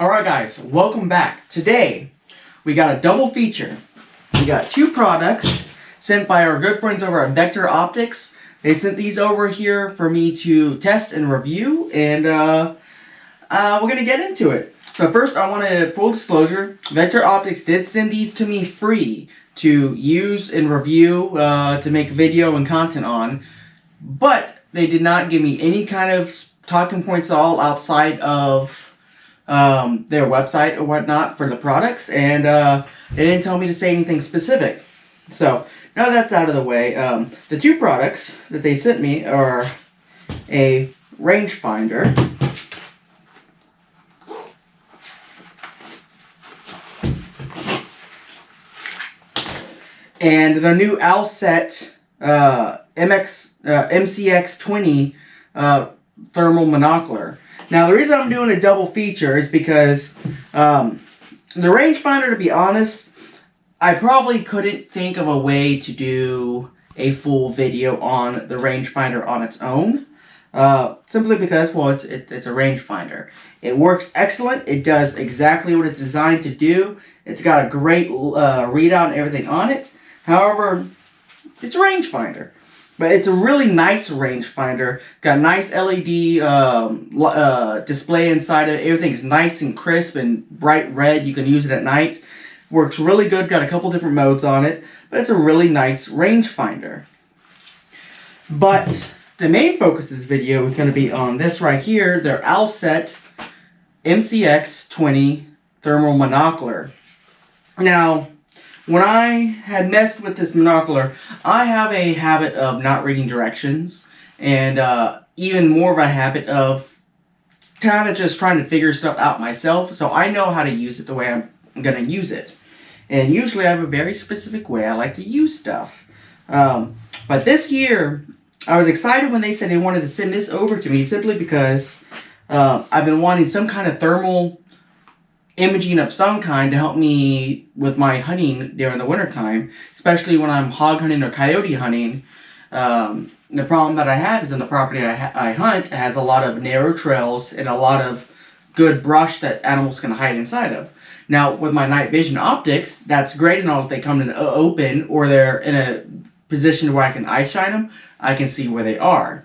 Alright guys, welcome back. Today, we got a double feature. We got two products sent by our good friends over at Vector Optics. They sent these over here for me to test and review, and we're going to get into it. So first, I want to, full disclosure, Vector Optics did send these to me free to use and review, to make video and content on, but they did not give me any kind of talking points at all outside of their website or whatnot for the products, and they didn't tell me to say anything specific. So now that's out of the way, the two products that they sent me are a rangefinder and the new Owlset MCX20 thermal monocular. Now, the reason I'm doing a double feature is because the rangefinder, to be honest, I probably couldn't think of a way to do a full video on the rangefinder on its own. Simply because, well, it's a rangefinder. It works excellent. It does exactly what it's designed to do. It's got a great readout and everything on it. However, it's a rangefinder. But it's a really nice rangefinder. Got a nice LED display inside it. Everything's nice and crisp and bright red. You can use it at night. Works really good. Got a couple different modes on it. But it's a really nice rangefinder. But the main focus of this video is going to be on this right here. Their Owlset MCX20 thermal monocular. Now, when I had messed with this monocular, I have a habit of not reading directions, and even more of a habit of kind of just trying to figure stuff out myself, so I know how to use it the way I'm going to use it. And usually I have a very specific way I like to use stuff. But this year, I was excited when they said they wanted to send this over to me, simply because I've been wanting some kind of thermal imaging of some kind to help me with my hunting during the wintertime, especially when I'm hog hunting or coyote hunting. The problem that I have is in the property I hunt has a lot of narrow trails and a lot of good brush that animals can hide inside of. Now, with my night vision optics, that's great and all if they come in open or they're in a position where I can eye shine them, I can see where they are.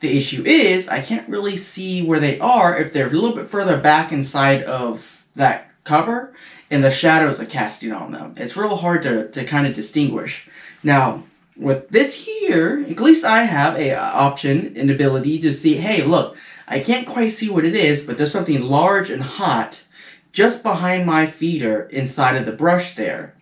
The issue is, I can't really see where they are if they're a little bit further back inside of that cover and the shadows are casting on them. It's real hard to kind of distinguish. Now, with this here, at least I have a option and ability to see, hey, look, I can't quite see what it is, but there's something large and hot just behind my feeder inside of the brush there.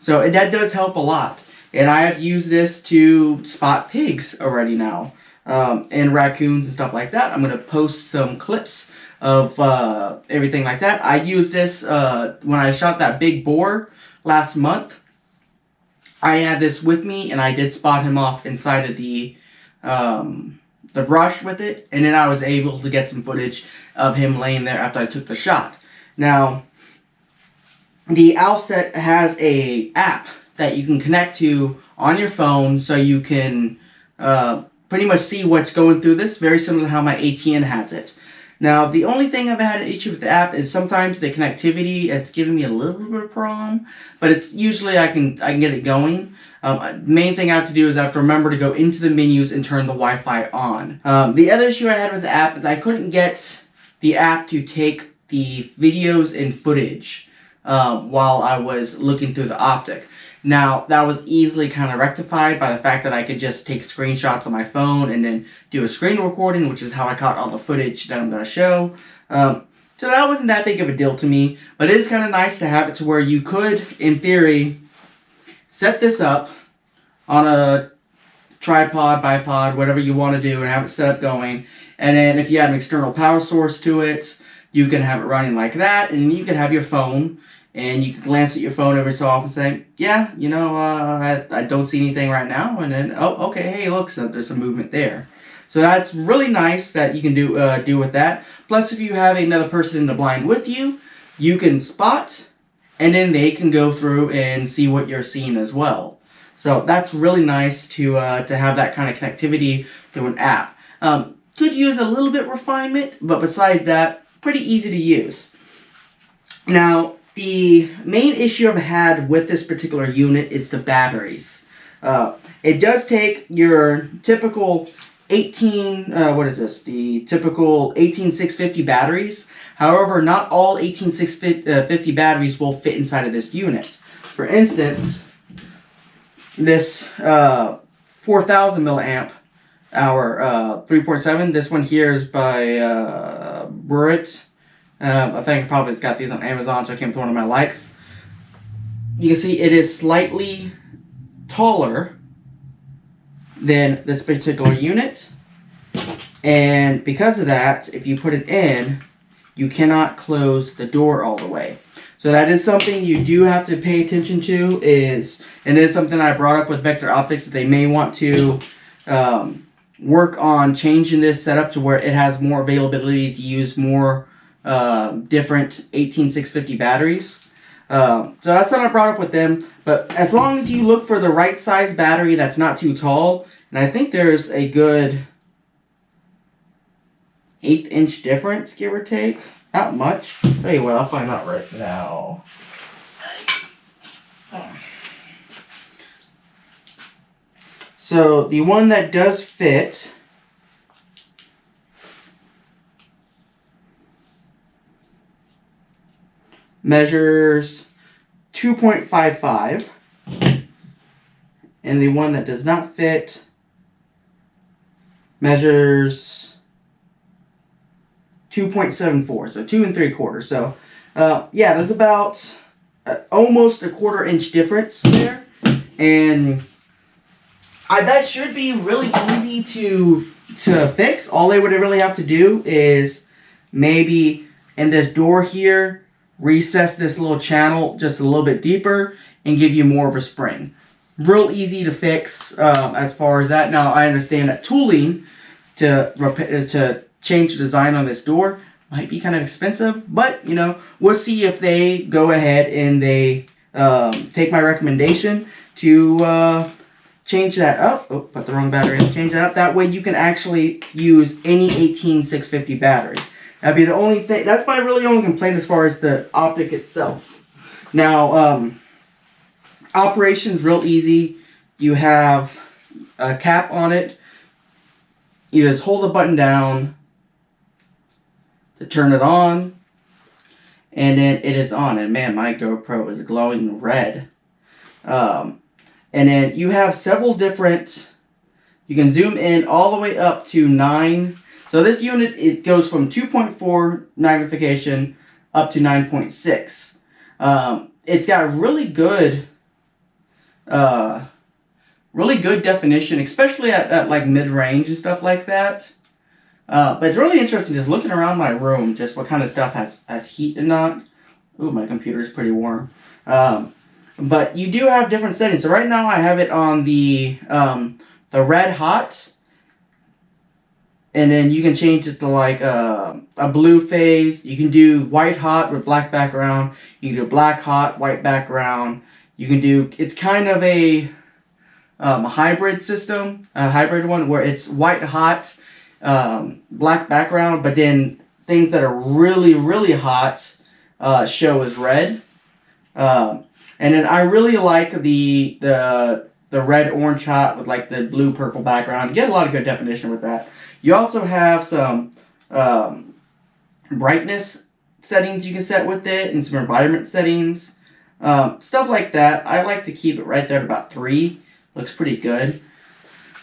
So that does help a lot. And I have used this to spot pigs already now, and raccoons and stuff like that. I'm going to post some clips of everything like that. I used this when I shot that big boar last month. I had this with me, and I did spot him off inside of the brush with it, and then I was able to get some footage of him laying there after I took the shot. Now, the Owlset has a app that you can connect to on your phone, so you can pretty much see what's going through this, very similar to how my ATN has it. Now, the only thing I've had an issue with the app is sometimes the connectivity, it's giving me a little bit of problem, but it's usually I can get it going. The main thing I have to do is I have to remember to go into the menus and turn the Wi-Fi on. The other issue I had with the app is I couldn't get the app to take the videos and footage while I was looking through the optic. Now, that was easily kind of rectified by the fact that I could just take screenshots on my phone and then do a screen recording, which is how I caught all the footage that I'm going to show. So that wasn't that big of a deal to me, but it is kind of nice to have it to where you could, in theory, set this up on a tripod, bipod, whatever you want to do, and have it set up going. And then if you have an external power source to it, you can have it running like that, and you can have your phone. And you can glance at your phone every so often saying, yeah, you know, I don't see anything right now. And then, oh, okay, hey, look, so there's some movement there. So that's really nice that you can do with that. Plus, if you have another person in the blind with you, you can spot, and then they can go through and see what you're seeing as well. So that's really nice to have that kind of connectivity through an app. Could use a little bit refinement, but besides that, pretty easy to use. Now, the main issue I've had with this particular unit is the batteries. It does take your typical 18650 batteries. However, not all 18650 batteries will fit inside of this unit. For instance, this 4000 milliamp hour 3.7, this one here is by Burrit. I think probably it's got these on Amazon, so it came with one of my likes. You can see it is slightly taller than this particular unit, and because of that, if you put it in, you cannot close the door all the way. So that is something you do have to pay attention to, and it is something I brought up with Vector Optics, that they may want to work on changing this setup to where it has more availability to use more different 18650 batteries. So that's what I brought up with them. But as long as you look for the right size battery that's not too tall, and I think there's a good 1/8 inch difference, give or take. Not much. Tell you what, I'll find out right now. So the one that does fit measures 2.55, and the one that does not fit measures 2.74, so 2 3/4. So yeah, there's about almost a 1/4 inch difference there, and that should be really easy to fix. All they would really have to do is maybe in this door here, recess this little channel just a little bit deeper and give you more of a spring. Real easy to fix as far as that. Now, I understand that tooling to change the design on this door might be kind of expensive, but, you know, we'll see if they go ahead and they take my recommendation to change that up. Oh, put the wrong battery in. Change that up. That way you can actually use any 18650 battery. That'd be the only thing. That's my really only complaint as far as the optic itself. Now, operation's real easy. You have a cap on it. You just hold the button down to turn it on, and then it is on. And man, my GoPro is glowing red. And then you have several different. You can zoom in all the way up to 9. So this unit, it goes from 2.4 magnification up to 9.6. It's got really good definition, especially at like mid-range and stuff like that. But it's really interesting just looking around my room, just what kind of stuff has heat and not. Ooh, my computer is pretty warm. But you do have different settings. So right now I have it on the red hot. And then you can change it to like a blue phase. You can do white hot with black background. You can do black hot, white background. You can do, it's kind of a hybrid system, a hybrid one where it's white hot, black background, but then things that are really, really hot show as red. And then I really like the red orange hot with like the blue purple background. You get a lot of good definition with that. You also have some brightness settings you can set with it, and some environment settings, stuff like that. I like to keep it right there at about 3. Looks pretty good.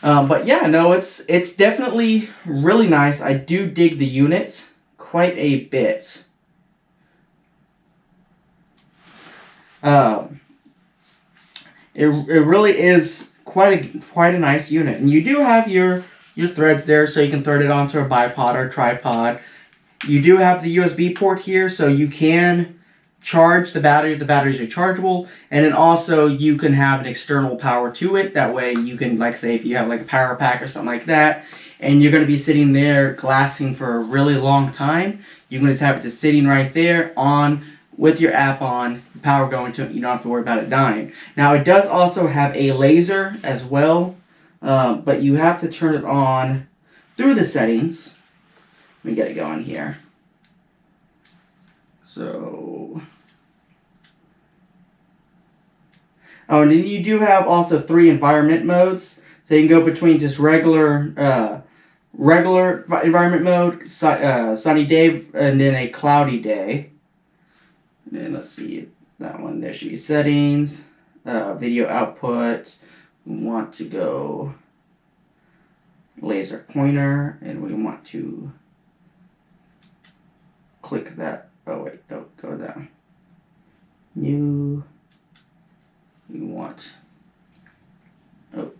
But yeah, no, it's definitely really nice. I do dig the unit quite a bit. It really is quite a nice unit, and you do have your threads there, so you can thread it onto a bipod or tripod. You do have the USB port here, so you can charge the battery if the batteries are rechargeable, and then also you can have an external power to it. That way you can, like, say if you have like a power pack or something like that, and you're going to be sitting there glassing for a really long time, you can just have it just sitting right there on with your app on, power going to it. You don't have to worry about it dying. Now it does also have a laser as well. But you have to turn it on through the settings. Let me get it going here. So Oh, and then you do have also 3 environment modes. So you can go between just regular environment mode, sunny day, and then a cloudy day. And then let's see, that one there should be settings, video output. We want to go laser pointer, and we want to click that. Oh wait, no, go down. New. We want, oh,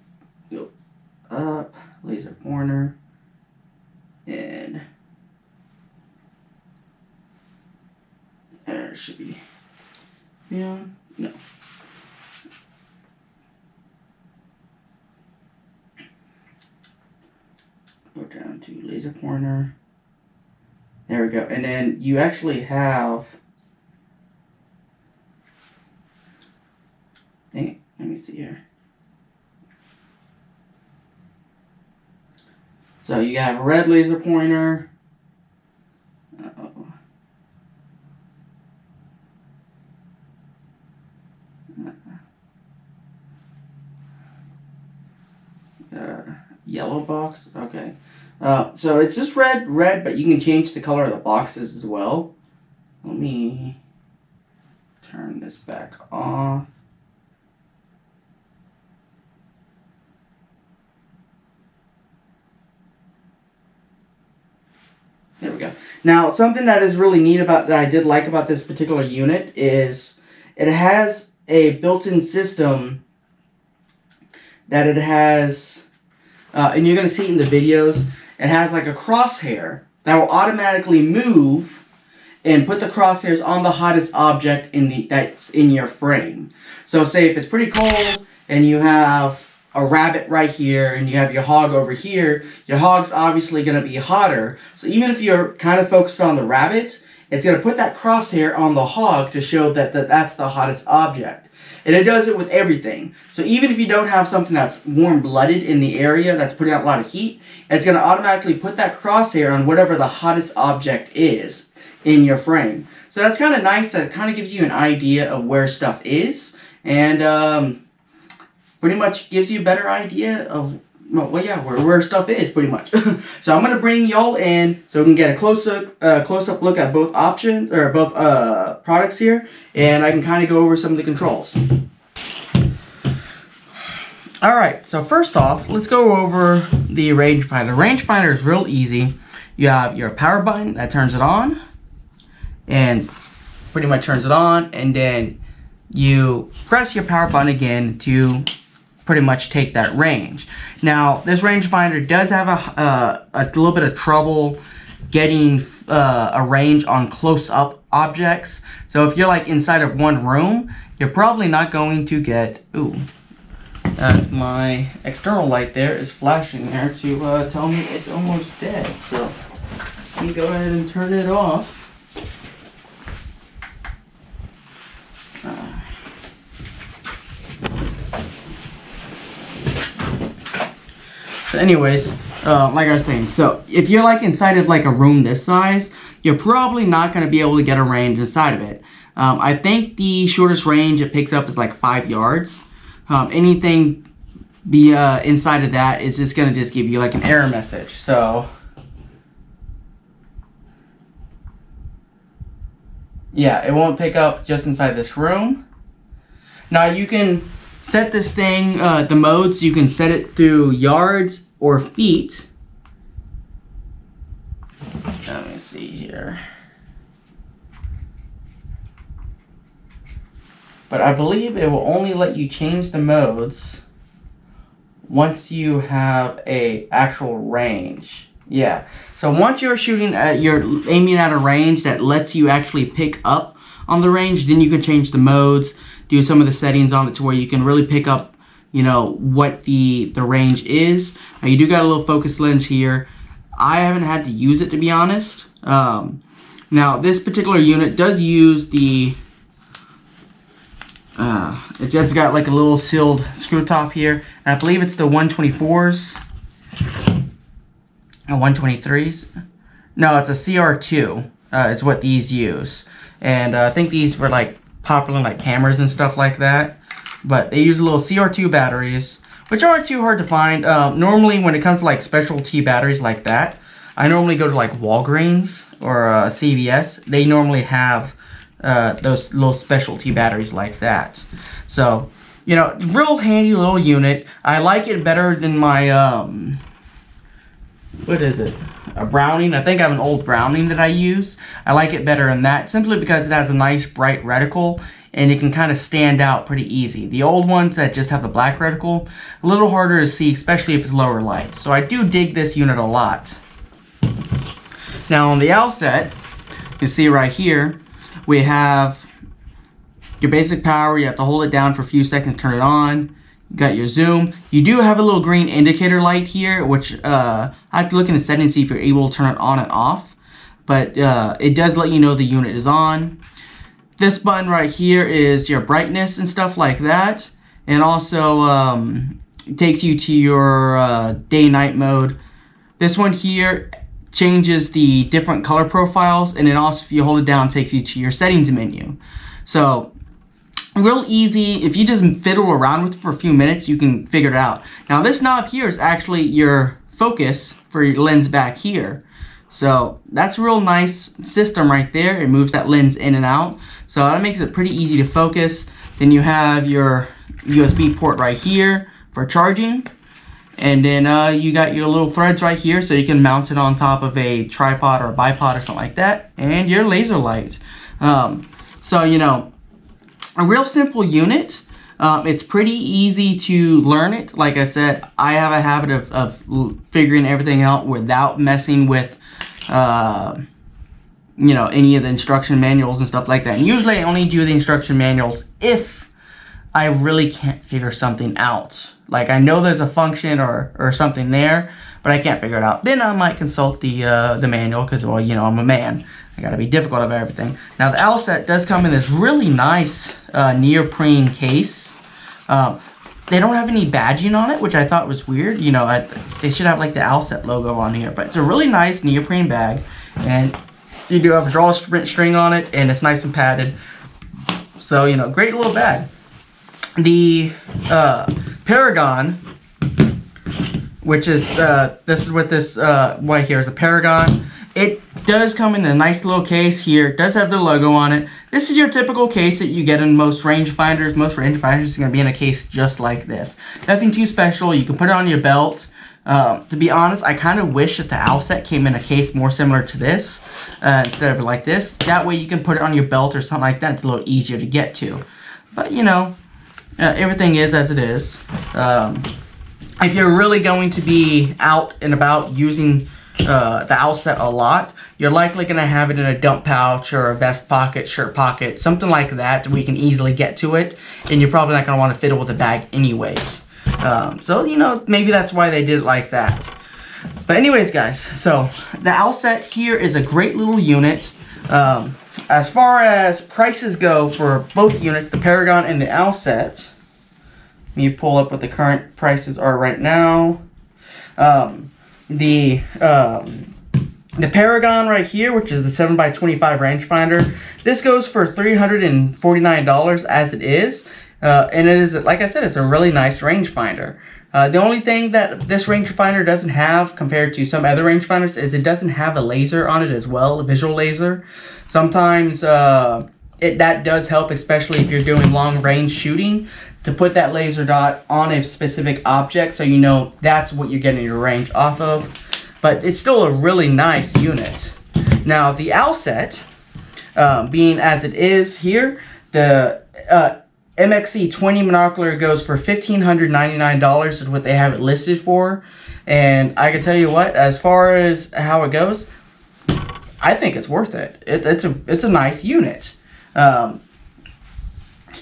go up, laser pointer, and there should be, yeah, no. Go down to laser pointer. There we go. And then you actually have, dang it, let me see here. So you have a red laser pointer. Uh-oh. Yellow box, okay. So it's just red, but you can change the color of the boxes as well. Let me turn this back off. There we go. Now, something that is really neat that I did like about this particular unit is it has a built-in system that it has, and you're going to see it in the videos, it has like a crosshair that will automatically move and put the crosshairs on the hottest object that's in your frame. So say if it's pretty cold and you have a rabbit right here and you have your hog over here, your hog's obviously going to be hotter. So even if you're kind of focused on the rabbit, it's going to put that crosshair on the hog to show that that's the hottest object. And it does it with everything. So even if you don't have something that's warm-blooded in the area that's putting out a lot of heat, it's going to automatically put that crosshair on whatever the hottest object is in your frame. So that's kind of nice. That kind of gives you an idea of where stuff is. And pretty much gives you a better idea of, well, yeah, where stuff is, pretty much. So I'm going to bring y'all in so we can get a close-up look at both options, or both products here, and I can kind of go over some of the controls. Alright, so first off, let's go over the Rangefinder. Rangefinder is real easy. You have your power button that turns it on, and pretty much turns it on, and then you press your power button again to pretty much take that range. Now, this rangefinder does have a little bit of trouble getting a range on close-up objects. So if you're like inside of one room, you're probably not going to get, my external light there is flashing there to tell me it's almost dead. So let me go ahead and turn it off. Anyways, like I was saying, so if you're like inside of like a room this size, you're probably not going to be able to get a range inside of it. I think the shortest range it picks up is like 5 yards. Anything inside of that is just going to just give you like an error message. So yeah, it won't pick up just inside this room. Now you can set this thing, the modes, you can set it through yards or feet. Let me see here. But I believe it will only let you change the modes once you have a actual range. Yeah. So once you're you're aiming at a range that lets you actually pick up on the range, then you can change the modes, do some of the settings on it to where you can really pick up, what the range is. Now you do got a little focus lens here. I haven't had to use it, to be honest. Now this particular unit does use the, it just got like a little sealed screw top here. And I believe it's the 124s. Or 123s. No, it's a CR2. It's what these use. And I think these were like popular in like cameras and stuff like that. but they use little CR2 batteries, which aren't too hard to find. Normally when it comes to like specialty batteries like that, I normally go to like Walgreens or CVS. They normally have those little specialty batteries like that. So, you know, real handy little unit. I like it better than my, what is it? A Browning. I think I have an old Browning that I use. I like it better than that simply because it has a nice bright reticle and it can kind of stand out pretty easy. The old ones that just have the black reticle, a little harder to see, especially if it's lower light. So I do dig this unit a lot. Now on the Owlset, you can see right here, we have your basic power. You have to hold it down for a few seconds to turn it on. You got your zoom. You do have a little green indicator light here, which I have to look in the settings to see if you're able to turn it on and off. But it does let you know the unit is on. This button right here is your brightness and stuff like that. And also it takes you to your day-night mode. This one here changes the different color profiles, and then also if you hold it down, it takes you to your settings menu. So real easy. If you just fiddle around with it for a few minutes, you can figure it out. Now this knob here is actually your focus for your lens back here. So that's a real nice system right there. It moves that lens in and out. So that makes it pretty easy to focus. Then you have your USB port right here for charging. And then you got your little threads right here, so you can mount it on top of a tripod or a bipod or something like that. And your laser light. So, you know, a real simple unit. It's pretty easy to learn it. Like I said, I have a habit of figuring everything out without messing with, you know, any of the instruction manuals and stuff like that. And usually I only do the instruction manuals if I really can't figure something out. Like I know there's a function or something there, but I can't figure it out. Then I might consult the manual because, well, you know, I'm a man. I gotta be difficult about everything. Now the Owlset does come in this really nice neoprene case. They don't have any badging on it, which I thought was weird. You know, they should have like the Owlset logo on here, but it's a really nice neoprene bag, and you do have a drawstring on it, and it's nice and padded. So, you know, great little bag. The Paragon, which is this is what this right here is a Paragon. It does come in a nice little case here. It does have the logo on it. This is your typical case that you get in most rangefinders. Most rangefinders are going to be in a case just like this. Nothing too special. You can put it on your belt. To be honest, I kind of wish that the Owlset came in a case more similar to this instead of like this. That way you can put it on your belt or something like that. It's a little easier to get to. But, you know, everything is as it is. If you're really going to be out and about using the Owlset a lot, you're likely going to have it in a dump pouch or a vest pocket, shirt pocket, something like that where you can easily get to it, and you're probably not going to want to fiddle with the bag anyways. So, you know, maybe that's why they did it like that. But anyways, guys, so the Owlset here is a great little unit. As far as prices go for both units, the Paragon and the Owlset, let me pull up what the current prices are right now. The Paragon right here, which is the 7x25 rangefinder, this goes for $349 as it is. And it is, like I said, it's a really nice rangefinder. The only thing that this rangefinder doesn't have compared to some other rangefinders is it doesn't have a laser on it as well, a visual laser. Sometimes that does help, especially if you're doing long range shooting, to put that laser dot on a specific object so you know that's what you're getting your range off of. But it's still a really nice unit. Now the Owlset, being as it is here, the MCX20 Monocular goes for $1,599 is what they have it listed for. And I can tell you what, as far as how it goes, I think it's worth it. It's a nice unit.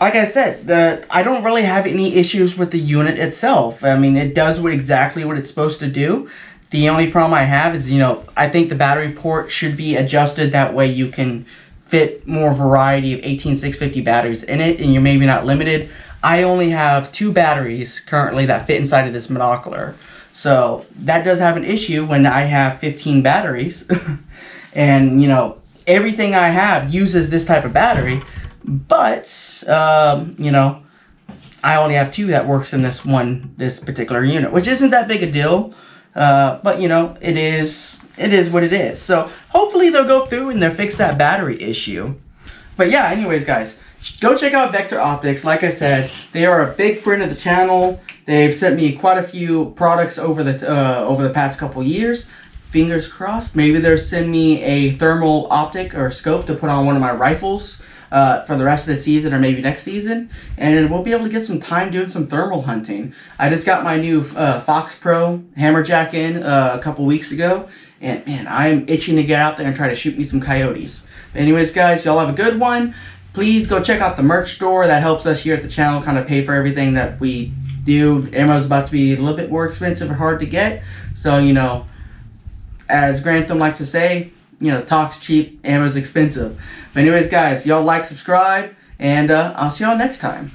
Like I said, I don't really have any issues with the unit itself. I mean, it does exactly what it's supposed to do. The only problem I have is, you know, I think the battery port should be adjusted that way you can fit more variety of 18650 batteries in it, and you're maybe not limited. I only have 2 batteries currently that fit inside of this Monocular. So that does have an issue when I have 15 batteries. And, you know, everything I have uses this type of battery. But, you know, I only have 2 that works in this particular unit, which isn't that big a deal. But you know, it is what it is. So hopefully they'll go through and they'll fix that battery issue. But yeah, anyways, guys, go check out Vector Optics. Like I said, they are a big friend of the channel. They've sent me quite a few products over the past couple years. Fingers crossed, maybe they'll send me a thermal optic or scope to put on one of my rifles for the rest of the season, or maybe next season, and we'll be able to get some time doing some thermal hunting. I just got my new Fox Pro Hammerjack in a couple weeks ago, and man, I'm itching to get out there and try to shoot me some coyotes. But anyways, guys, y'all have a good one. Please go check out the merch store. That helps us here at the channel kind of pay for everything that we do. Ammo's about to be a little bit more expensive and hard to get, so you know, as Grantham likes to say, you know, talk's cheap, ammo's expensive. But anyways, guys, y'all like, subscribe, and I'll see y'all next time.